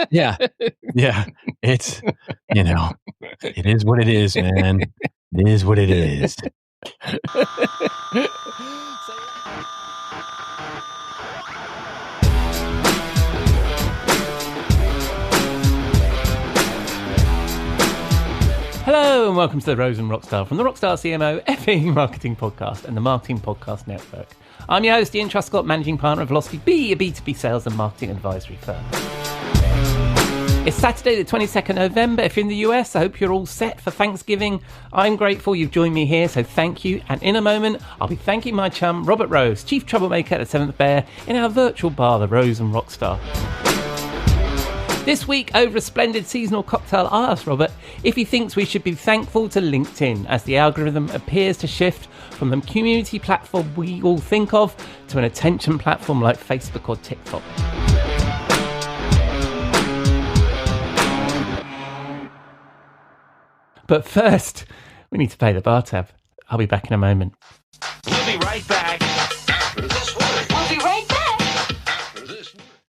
Yeah. Yeah. It's, it is what it is, man. It is what it is. Hello and welcome to the Rose and Rockstar from the Rockstar CMO FA Marketing Podcast and the Marketing Podcast Network. I'm your host, Ian Truscott, Managing Partner of Velocity B, a B2B sales and marketing advisory firm. It's Saturday, the 22nd November. If you're in the US, I hope you're all set for Thanksgiving. I'm grateful you've joined me here, so thank you. And in a moment, I'll be thanking my chum, Robert Rose, Chief Troublemaker at the Seventh Bear, in our virtual bar, the Rose and Rockstar. This week, over a splendid seasonal cocktail, I asked Robert if he thinks we should be thankful to LinkedIn as the algorithm appears to shift from the community platform we all think of to an attention platform like Facebook or TikTok. But first, we need to pay the bar tab. I'll be back in a moment. We'll be right back. We'll be right back.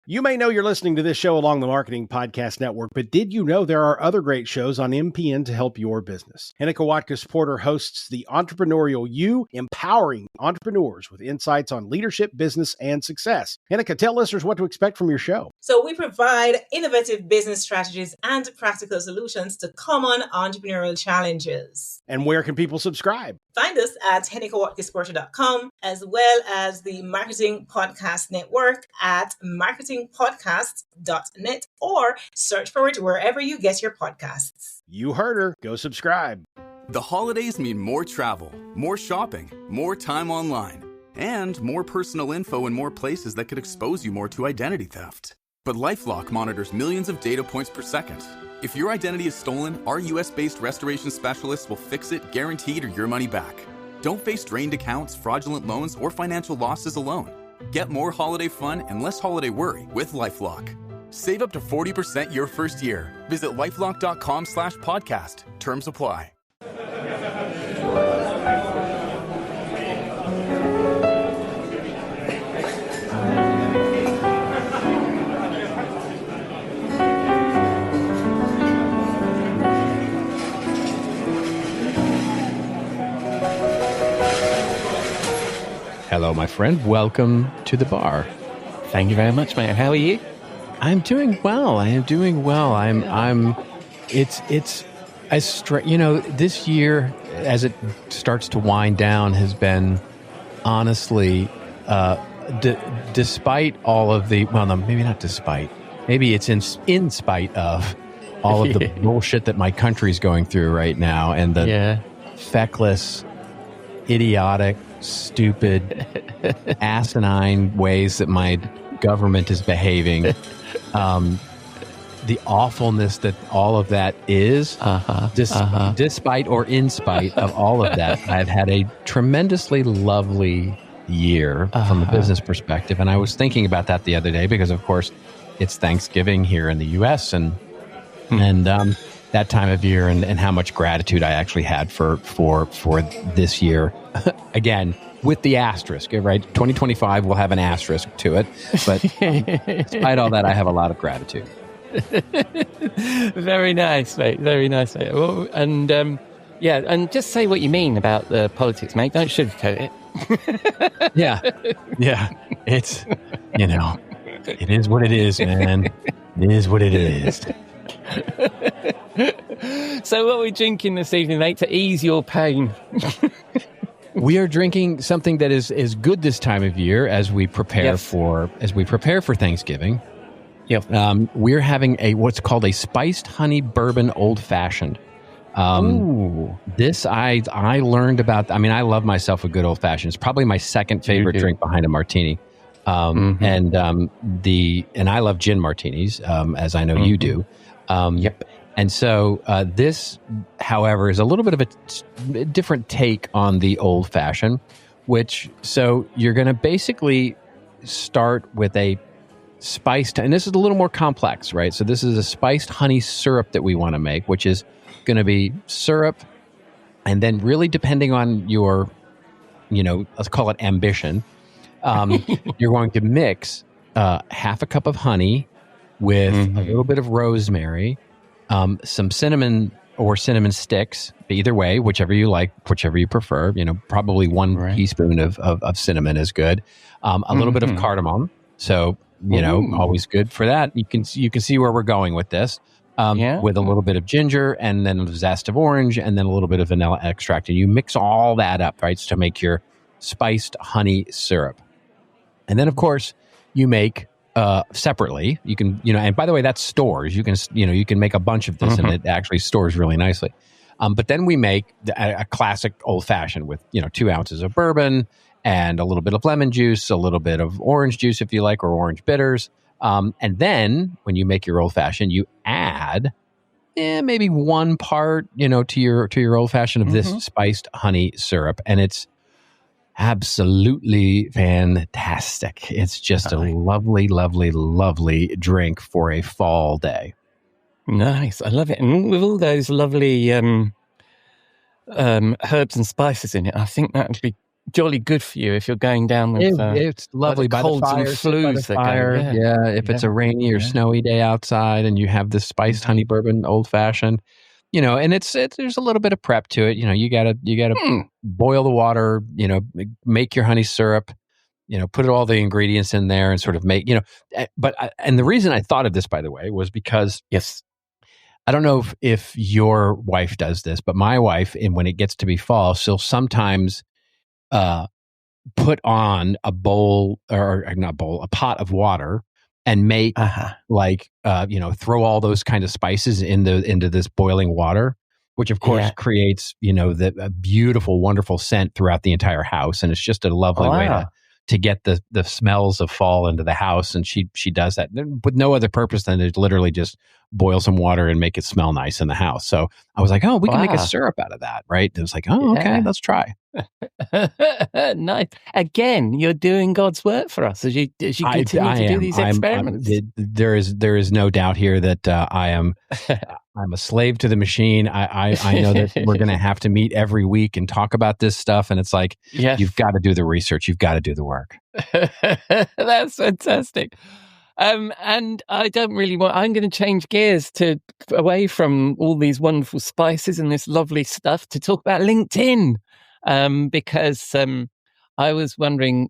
You may know you're listening to this show along the Marketing Podcast Network, but did you know there are other great shows on MPN to help your business? Hennika Watkins-Porter hosts The Entrepreneurial You, empowering entrepreneurs with insights on leadership, business, and success. Hennika, tell listeners what to expect from your show. So we provide innovative business strategies and practical solutions to common entrepreneurial challenges. And where can people subscribe? Find us at hennikawatkinsporter.com, as well as the Marketing Podcast Network at marketingpodcast.net, or search for it wherever you get your podcasts. You heard her. Go subscribe. The holidays mean more travel, more shopping, more time online, and more personal info in more places that could expose you more to identity theft. But LifeLock monitors millions of data points per second. If your identity is stolen, our US-based restoration specialists will fix it, guaranteed, or your money back. Don't face drained accounts, fraudulent loans, or financial losses alone. Get more holiday fun and less holiday worry with LifeLock. Save up to 40% your first year. Visit lifelock.com/podcast. Terms apply. Hello, my friend. Welcome to the bar. Thank you very much, mate. How are you? I'm doing well. This year, as it starts to wind down, has been honestly, despite all of the, well, no, maybe not despite, maybe it's in spite of all of the bullshit that my country's going through right now, and the feckless, idiotic, stupid, asinine ways that my government is behaving, the awfulness that all of that is, despite or in spite of all of that, I've had a tremendously lovely year from a business perspective. And I was thinking about that the other day because, of course, it's Thanksgiving here in the U.S. and that time of year, and how much gratitude I actually had for this year. Again, with the asterisk, right? 2025 will have an asterisk to it, but despite all that, I have a lot of gratitude. Very nice, mate. Very nice, mate. Well, and and just say what you mean about the politics, mate. Don't sugarcoat it. Yeah. It's, it is what it is, man. It is what it is. So what are we drinking this evening, mate, to ease your pain? We are drinking something that is good this time of year as we prepare for Thanksgiving. Yep. We're having what's called a spiced honey bourbon old fashioned. This I learned about. I mean, I love myself a good old fashioned. It's probably my second favorite drink behind a martini. And I love gin martinis, as I know you do. And so this, however, is a little bit of a different take on the old fashioned, so you're going to basically start with a spiced, and this is a little more complex, right? So this is a spiced honey syrup that we want to make, which is going to be syrup, and then really depending on your, let's call it ambition, you're going to mix half a cup of honey with a little bit of rosemary, some cinnamon or cinnamon sticks, either way, whichever you like, whichever you prefer. Probably one teaspoon of cinnamon is good. A little bit of cardamom. So, always good for that. You can see where we're going with this. With a little bit of ginger and then a zest of orange and then a little bit of vanilla extract. And you mix all that up, right, to make your spiced honey syrup. And then, of course, you make separately. You can, and by the way, that stores. You can make a bunch of this and it actually stores really nicely. But then we make a classic old fashioned with, 2 ounces of bourbon and a little bit of lemon juice, a little bit of orange juice if you like, or orange bitters. And then when you make your old fashioned, you add maybe 1 part, to your old fashioned of this spiced honey syrup, and it's absolutely fantastic. It's just a lovely, lovely, lovely drink for a fall day. Nice, I love it, and with all those lovely herbs and spices in it, I think that would be jolly good for you if you're going down with it's lovely by the colds fire, and flus. If it's a rainy or snowy day outside and you have this spiced honey bourbon old fashioned, and it's there's a little bit of prep to it. You gotta boil the water, make your honey syrup, put all the ingredients in there and sort of make, and the reason I thought of this, by the way, was because I don't know if your wife does this, but my wife, and when it gets to be fall, she'll sometimes put on a bowl or not bowl, a pot of water and make throw all those kind of spices into this boiling water, which of course creates, the beautiful, wonderful scent throughout the entire house. And it's just a lovely way to get the smells of fall into the house. And she does that with no other purpose than to literally just boil some water and make it smell nice in the house. So I was like, we can make a syrup out of that, right? And it was like, okay, let's try. Nice. Again, you're doing God's work for us as you continue to do these experiments. There is no doubt here that I'm a slave to the machine. I know that we're going to have to meet every week and talk about this stuff. And it's like, you've got to do the research. You've got to do the work. That's fantastic. And I don't really I'm going to change gears away from all these wonderful spices and this lovely stuff to talk about LinkedIn. Because I was wondering,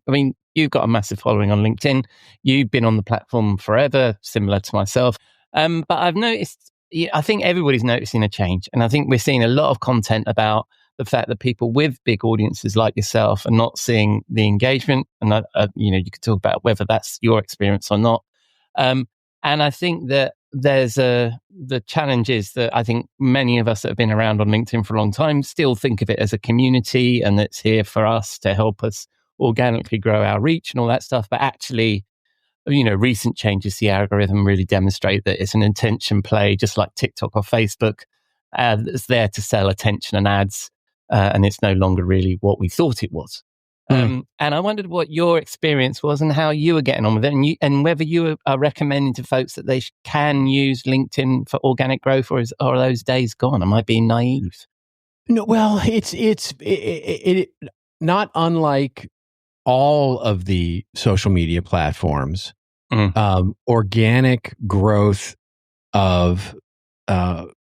you've got a massive following on LinkedIn. You've been on the platform forever, similar to myself. But I've noticed, I think everybody's noticing a change. And I think we're seeing a lot of content about the fact that people with big audiences like yourself are not seeing the engagement. And, you could talk about whether that's your experience or not. And I think that the challenge is that I think many of us that have been around on LinkedIn for a long time still think of it as a community and it's here for us to help us organically grow our reach and all that stuff. But actually, recent changes to the algorithm really demonstrate that it's an attention play, just like TikTok or Facebook. It's there to sell attention and ads, and it's no longer really what we thought it was. And I wondered what your experience was and how you were getting on with it, and whether you are recommending to folks that they can use LinkedIn for organic growth, or are those days gone? Am I being naive? No, well, it's not unlike all of the social media platforms. Organic growth of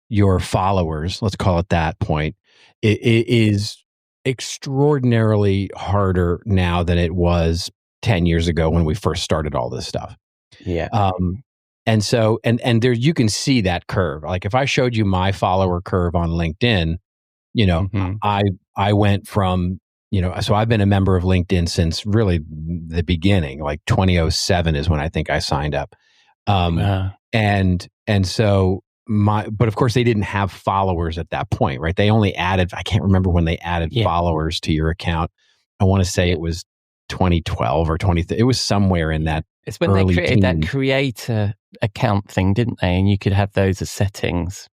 your followers, let's call it that point, it is extraordinarily harder now than it was 10 years ago when we first started all this stuff. And so, and there, you can see that curve. Like if I showed you my follower curve on LinkedIn, I went from, so I've been a member of LinkedIn since really the beginning, like 2007 is when I think I signed up. And so but of course they didn't have followers at that point, right? They only added, I can't remember when they added followers to your account. I want to say it was 2012 or 2013. It was somewhere in that. It's when they created that creator account thing, didn't they? And you could have those as settings.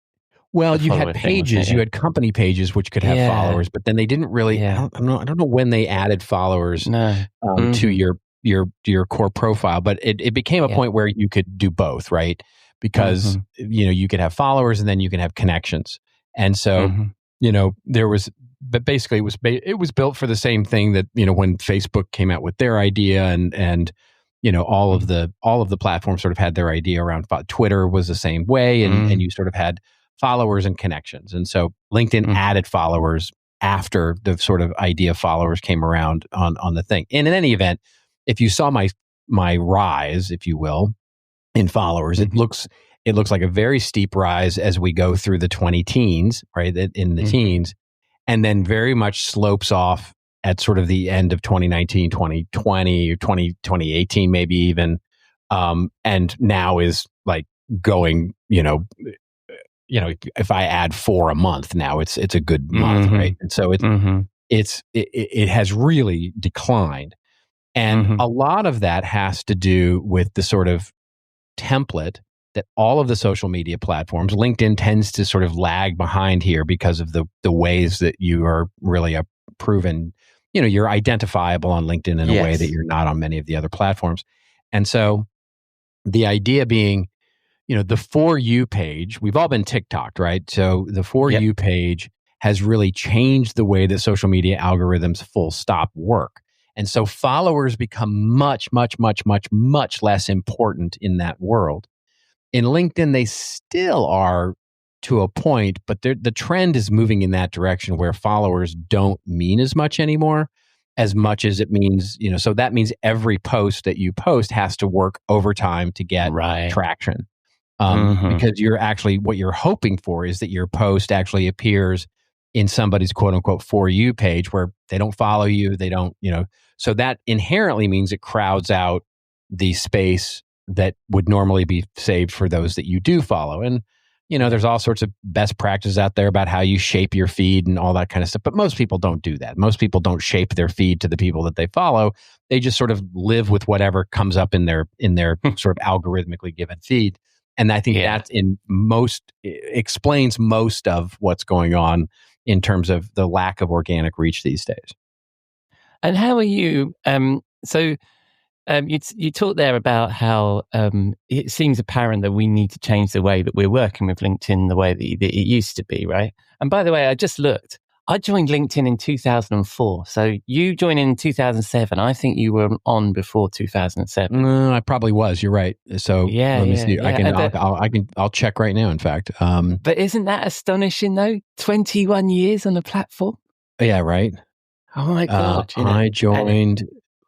Well, you had pages, you had company pages which could have followers, but then they didn't really. I don't know when they added followers to your core profile, but it became a point where you could do both, right? Because you could have followers and then you can have connections, and so there was. But basically, it was built for the same thing that when Facebook came out with their idea, and all of the platforms sort of had their idea around Twitter was the same way, and you sort of had followers and connections. And so LinkedIn added followers after the sort of idea of followers came around on the thing. And in any event, if you saw my rise, if you will, in followers, it looks like a very steep rise as we go through the 20-teens, right? In the teens, and then very much slopes off at sort of the end of 2019, 2020, or 2018, maybe even, and now is like going, if I add 4 a month now, it's a good month, right? And so it has really declined, and a lot of that has to do with the sort of template that all of the social media platforms, LinkedIn tends to sort of lag behind here because of the ways that you are really a proven, you're identifiable on LinkedIn in a way that you're not on many of the other platforms. And so the idea being, the For You page, we've all been TikToked, right? So the For You page has really changed the way that social media algorithms full stop work. And so followers become much, much, much, much, much less important in that world. In LinkedIn, they still are to a point, but the trend is moving in that direction where followers don't mean as much anymore, as much as it means, so that means every post that you post has to work overtime to get traction. Because you're actually, what you're hoping for is that your post actually appears in somebody's quote unquote For You page where they don't follow you, they don't, so that inherently means it crowds out the space that would normally be saved for those that you do follow. And, there's all sorts of best practices out there about how you shape your feed and all that kind of stuff. But most people don't do that. Most people don't shape their feed to the people that they follow. They just sort of live with whatever comes up in their sort of algorithmically given feed. And I think that explains most of what's going on in terms of the lack of organic reach these days. And how are you? You talked there about how it seems apparent that we need to change the way that we're working with LinkedIn the way that it used to be, right? And by the way, I just looked. I joined LinkedIn in 2004. So you joined in 2007. I think you were on before 2007. I probably was. You're right. So let me see. I'll check right now. In fact, but isn't that astonishing though? 21 years on the platform. Yeah. Right. Oh my God. I joined.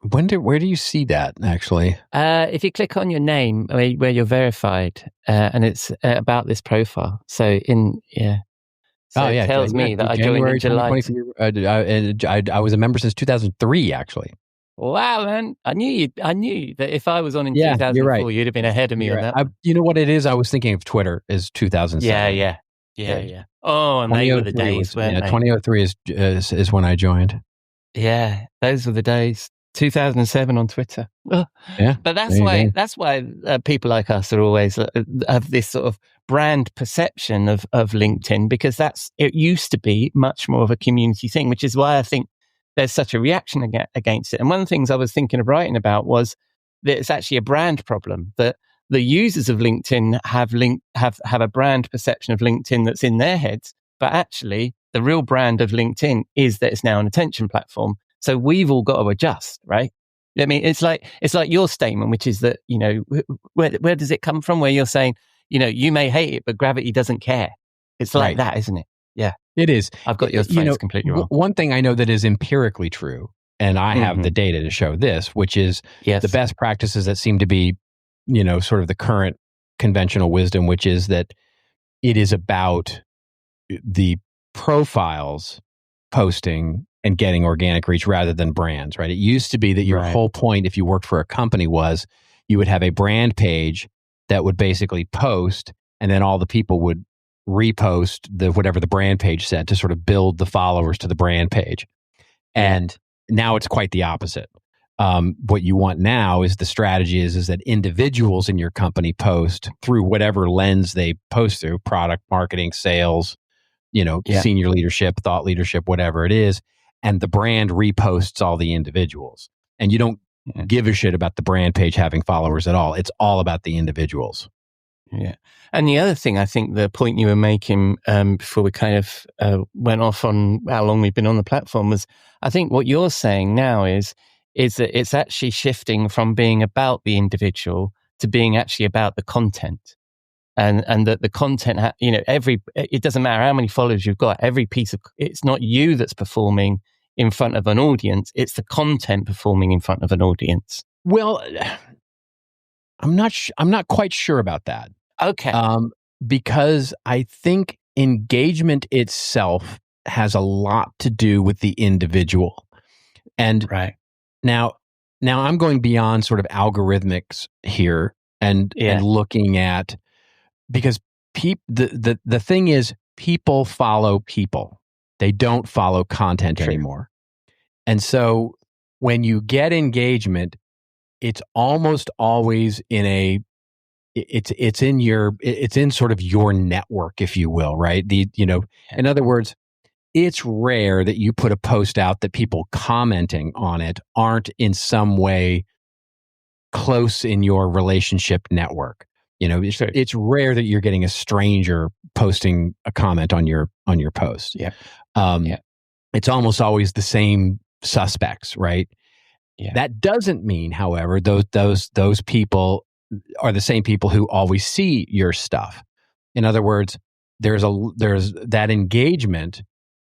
Where do you see that actually? If you click on your name where you're verified, and it's about this profile. So it tells me that I joined in July. I was a member since 2003, actually. Wow, man! I knew that if I was on in 2004, you're right. You'd have been ahead of me on that. You know what it is? I was thinking of Twitter as 2007. Yeah. Oh, and they were the days, weren't they? 2003 is when I joined. Yeah, those were the days. 2007 on Twitter. Yeah, but that's why people like us are always have this sort of brand perception of LinkedIn, because it used to be much more of a community thing, which is why I think there's such a reaction against it. And one of the things I was thinking of writing about was that it's actually a brand problem, that the users of LinkedIn have a brand perception of LinkedIn that's in their heads, but actually the real brand of LinkedIn is that it's now an attention platform. So we've all got to adjust, right? I mean, it's like your statement, which is that, where does it come from? Where you're saying, you may hate it, but gravity doesn't care. It's like that, isn't it? Yeah, it is. I've got your phrase completely wrong. One thing I know that is empirically true, and I have the data to show this, which is the best practices that seem to be, sort of the current conventional wisdom, which is that it is about the profiles posting and getting organic reach rather than brands, right? It used to be that your whole point, if you worked for a company, was you would have a brand page that would basically post, and then all the people would repost whatever the brand page said to sort of build the followers to the brand page. And now it's quite the opposite. What you want now is the strategy is that individuals in your company post through whatever lens they post through: product, marketing, sales, senior leadership, thought leadership, whatever it is. And the brand reposts all the individuals. And you don't give a shit about the brand page having followers at all. It's all about the individuals. Yeah. And the other thing, I think the point you were making before we kind of went off on how long we've been on the platform was, I think what you're saying now is is that it's actually shifting from being about the individual to being actually about the content. And that the content, it doesn't matter how many followers you've got, it's not you that's performing in front of an audience, it's the content performing in front of an audience. Well, I'm not quite sure about that. Okay. Because I think engagement itself has a lot to do with the individual. And right. Now I'm going beyond sort of algorithmics here and looking at, because the thing is, people follow people. They don't follow content anymore. And so when you get engagement, it's almost always it's in sort of your network, if you will, right? In other words, it's rare that you put a post out that people commenting on it aren't in some way close in your relationship network. It's rare that you're getting a stranger posting a comment on your post. Yeah. It's almost always the same suspects, right? Yeah. That doesn't mean, however, those people are the same people who always see your stuff. In other words, there's that engagement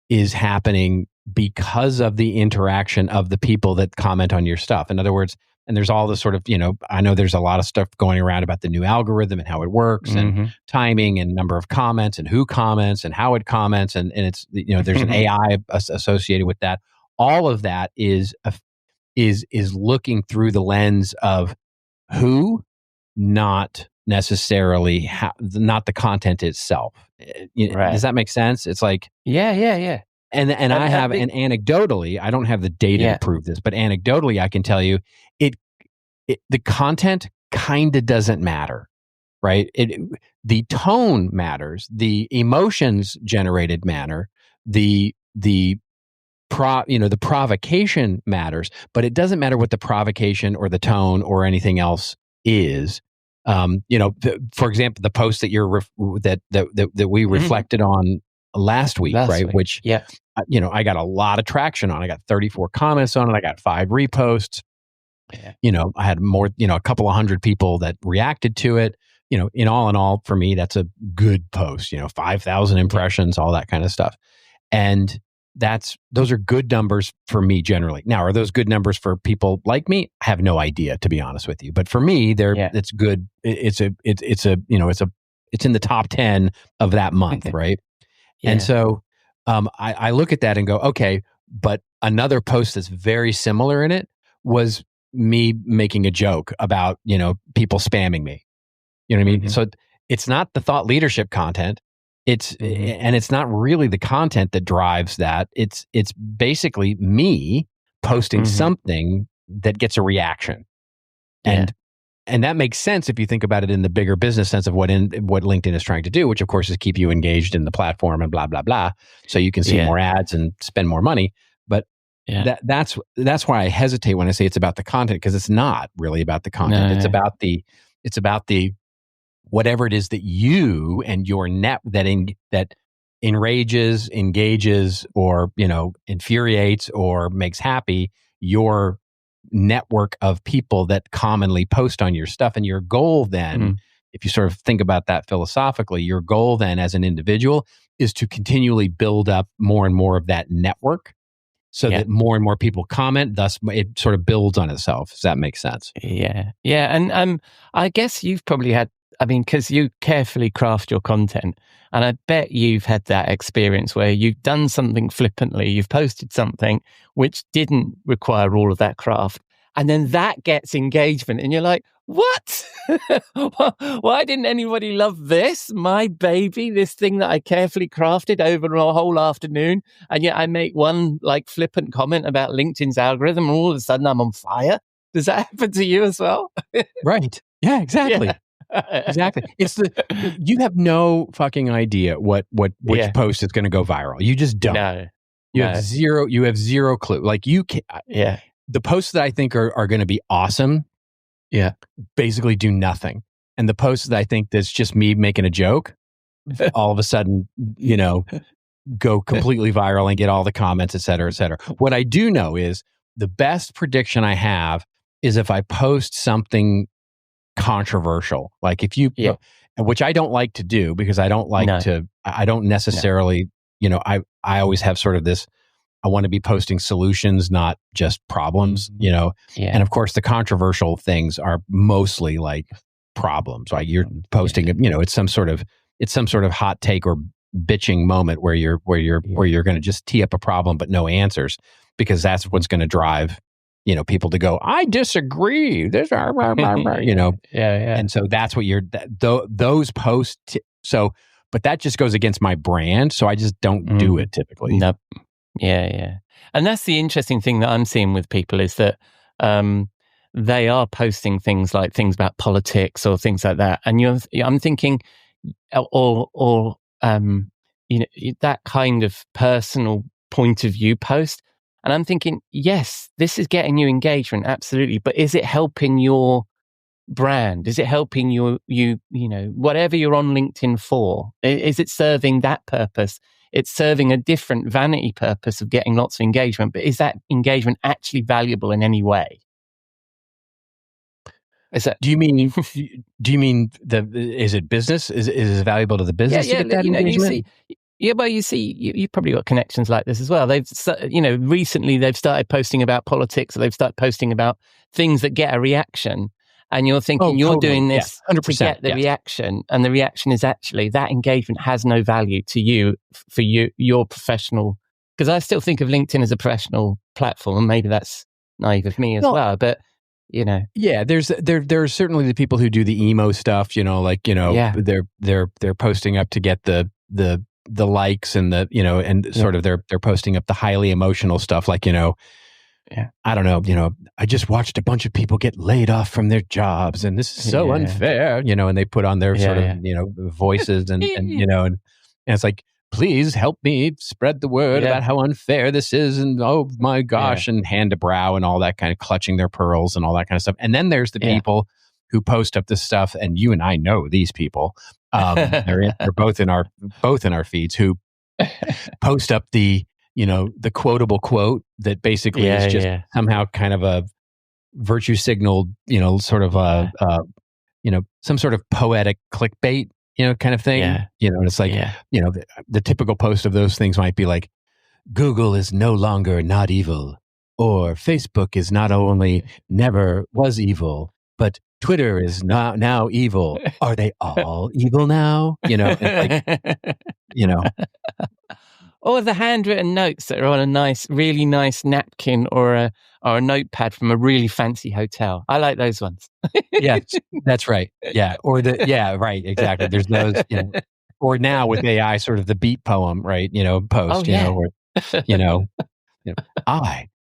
is happening because of the interaction of the people that comment on your stuff. In other words, and there's all this sort of, I know there's a lot of stuff going around about the new algorithm and how it works and timing and number of comments and who comments and how it comments. And it's, there's an AI associated with that. All of that is looking through the lens of who, not necessarily not the content itself. Right. Does that make sense? It's like, yeah. And anecdotally, I don't have the data to prove this, but anecdotally, I can tell you, the content kind of doesn't matter, right? The tone matters, the emotions generated matter, the provocation matters, but it doesn't matter what the provocation or the tone or anything else is. For example, the post that that we reflected on last week, right? Which, I got a lot of traction on. I got 34 comments on it. I got 5 reposts. Yeah. I had more, a couple of hundred people that reacted to it. In all, for me, that's a good post. 5,000 impressions, all that kind of stuff. And those are good numbers for me generally. Now, are those good numbers for people like me? I have no idea, to be honest with you. But for me, it's good. It's in the top 10 of that month, right? Yeah. And so I look at that and go, okay, but another post that's very similar in it was me making a joke about, people spamming me. You know what I mean? So it's not the thought leadership content. And it's not really the content that drives that. It's basically me posting something that gets a reaction. And that makes sense if you think about it in the bigger business sense of what LinkedIn is trying to do, which of course is keep you engaged in the platform and blah, blah, blah. So you can see more ads and spend more money. But that's why I hesitate when I say it's about the content, because it's not really about the content. It's about the whatever it is that you and your net that enrages, engages, or infuriates or makes happy your network of people that commonly post on your stuff. And your goal then, if you sort of think about that philosophically, your goal then as an individual is to continually build up more and more of that network so that more and more people comment. Thus, it sort of builds on itself. Does that make sense? Yeah. And I guess you've probably had, because you carefully craft your content, and I bet you've had that experience where you've done something flippantly, you've posted something which didn't require all of that craft, and then that gets engagement, and you're like, what? Why didn't anybody love this? My baby, this thing that I carefully crafted over a whole afternoon, and yet I make one flippant comment about LinkedIn's algorithm, and all of a sudden I'm on fire. Does that happen to you as well? Right. Yeah, exactly. Yeah. Exactly. You have no fucking idea which post is going to go viral. You just don't. No. You have zero clue. Like you can, the posts that I think are going to be awesome, basically do nothing. And the posts that I think that's just me making a joke, all of a sudden, go completely viral and get all the comments, et cetera, et cetera. What I do know is the best prediction I have is if I post something controversial, like if you, which I don't like to do because I don't like I don't necessarily, I always have sort of this, I want to be posting solutions, not just problems, and of course the controversial things are mostly like problems. Like you're posting, it's some sort of hot take or bitching moment where you're going to just tee up a problem but no answers, because that's what's going to drive people to go, I disagree. There's and so that's what those posts. But that just goes against my brand, so I just don't do it typically. Nope. Yeah. And that's the interesting thing that I'm seeing with people is that they are posting things about politics or things like that, and I'm thinking, or that kind of personal point of view post. And I'm thinking, yes, this is getting you engagement, absolutely. But is it helping your brand? Is it helping you, whatever you're on LinkedIn for? Is it serving that purpose? It's serving a different vanity purpose of getting lots of engagement. But is that engagement actually valuable in any way? Do you mean is it business? Is it valuable to the business to get that engagement? You've probably got connections like this as well. They've, recently they've started posting about politics, or they've started posting about things that get a reaction, and you're thinking you're doing this 100%, to get the reaction, and the reaction is actually that engagement has no value to you for your professional. Because I still think of LinkedIn as a professional platform, and maybe that's naive of me as well, but. There are certainly the people who do the emo stuff, they're posting up to get the likes and sort of they're posting up the highly emotional stuff, like, I don't know, I just watched a bunch of people get laid off from their jobs and this is so unfair, and they put on their sort of, voices and it's like, please help me spread the word about how unfair this is. And oh my gosh, and hand to brow and all that kind of clutching their pearls and all that kind of stuff. And then there's the people who post up this stuff. And you and I know these people. They're both in our feeds, who post up the quotable quote that basically is just somehow kind of a virtue signal, sort of some sort of poetic clickbait, kind of thing, and it's like, the typical post of those things might be like, Google is no longer not evil, or Facebook is not only never was evil, but Twitter is now evil. Are they all evil now? Or the handwritten notes that are on a really nice napkin or a notepad from a really fancy hotel. I like those ones. Yeah, that's right. Yeah, right, exactly. There's those. Or now with AI, sort of the beat poem, right? Post.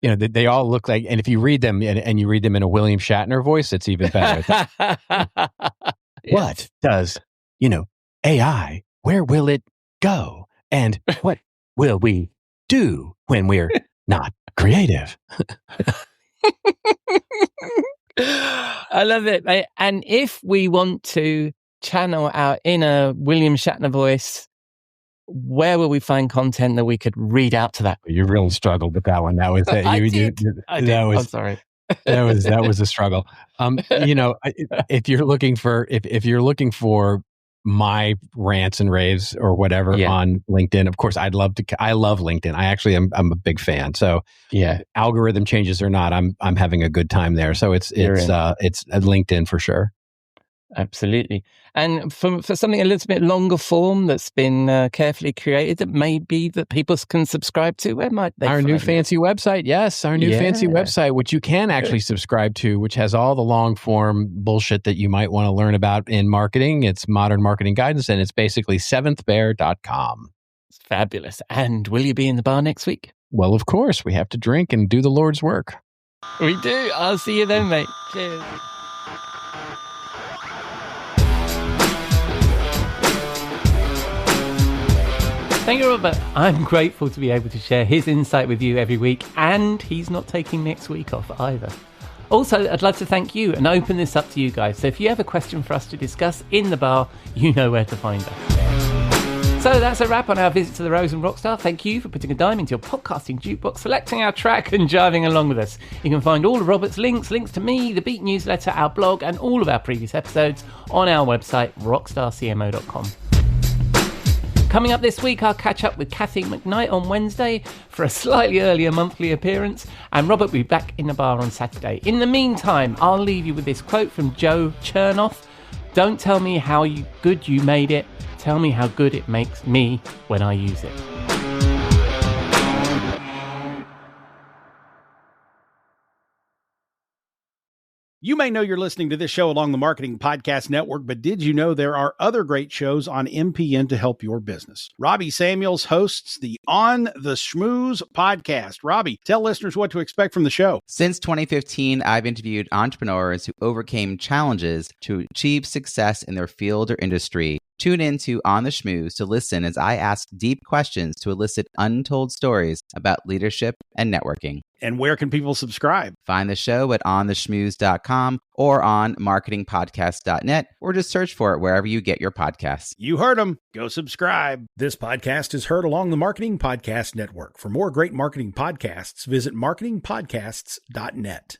They all look like. And if you read them and you read them in a William Shatner voice, it's even better. What does AI? Where will it go? And what will we do when we're not creative? I love it. And if we want to channel our inner William Shatner voice, where will we find content that we could read out to that? You really struggled with that one. That was I did. I'm sorry. that was a struggle. If you're looking for my rants and raves or whatever on LinkedIn, of course, I love LinkedIn. I'm a big fan. So algorithm changes or not, I'm having a good time there. So it's LinkedIn for sure. Absolutely. And for something a little bit longer form that's been carefully created that maybe that people can subscribe to, where might they find new fancy website? Yes, our new fancy website, which you can actually subscribe to, which has all the long form bullshit that you might want to learn about in marketing. It's modern marketing guidance, and it's basically seventhbear.com. It's fabulous. And will you be in the bar next week? Well, of course. We have to drink and do the Lord's work. We do. I'll see you then, mate. Cheers. Thank you, Robert. I'm grateful to be able to share his insight with you every week, and he's not taking next week off either. Also, I'd love to thank you and open this up to you guys. So if you have a question for us to discuss in the bar, you know where to find us. So that's a wrap on our visit to the Rose and Rockstar. Thank you for putting a dime into your podcasting jukebox, selecting our track and jiving along with us. You can find all of Robert's links to me, the Beat newsletter, our blog, and all of our previous episodes on our website, rockstarcmo.com. Coming up this week, I'll catch up with Kathy McKnight on Wednesday for a slightly earlier monthly appearance, and Robert will be back in the bar on Saturday. In the meantime, I'll leave you with this quote from Joe Chernoff. Don't tell me how good you made it. Tell me how good it makes me when I use it. You may know you're listening to this show along the Marketing Podcast Network, but did you know there are other great shows on MPN to help your business? Robbie Samuels hosts the On the Schmooze podcast. Robbie, tell listeners what to expect from the show. Since 2015, I've interviewed entrepreneurs who overcame challenges to achieve success in their field or industry. Tune in to On the Schmooze to listen as I ask deep questions to elicit untold stories about leadership and networking. And where can people subscribe? Find the show at ontheschmooze.com or on marketingpodcast.net, or just search for it wherever you get your podcasts. You heard them. Go subscribe. This podcast is heard along the Marketing Podcast Network. For more great marketing podcasts, visit marketingpodcasts.net.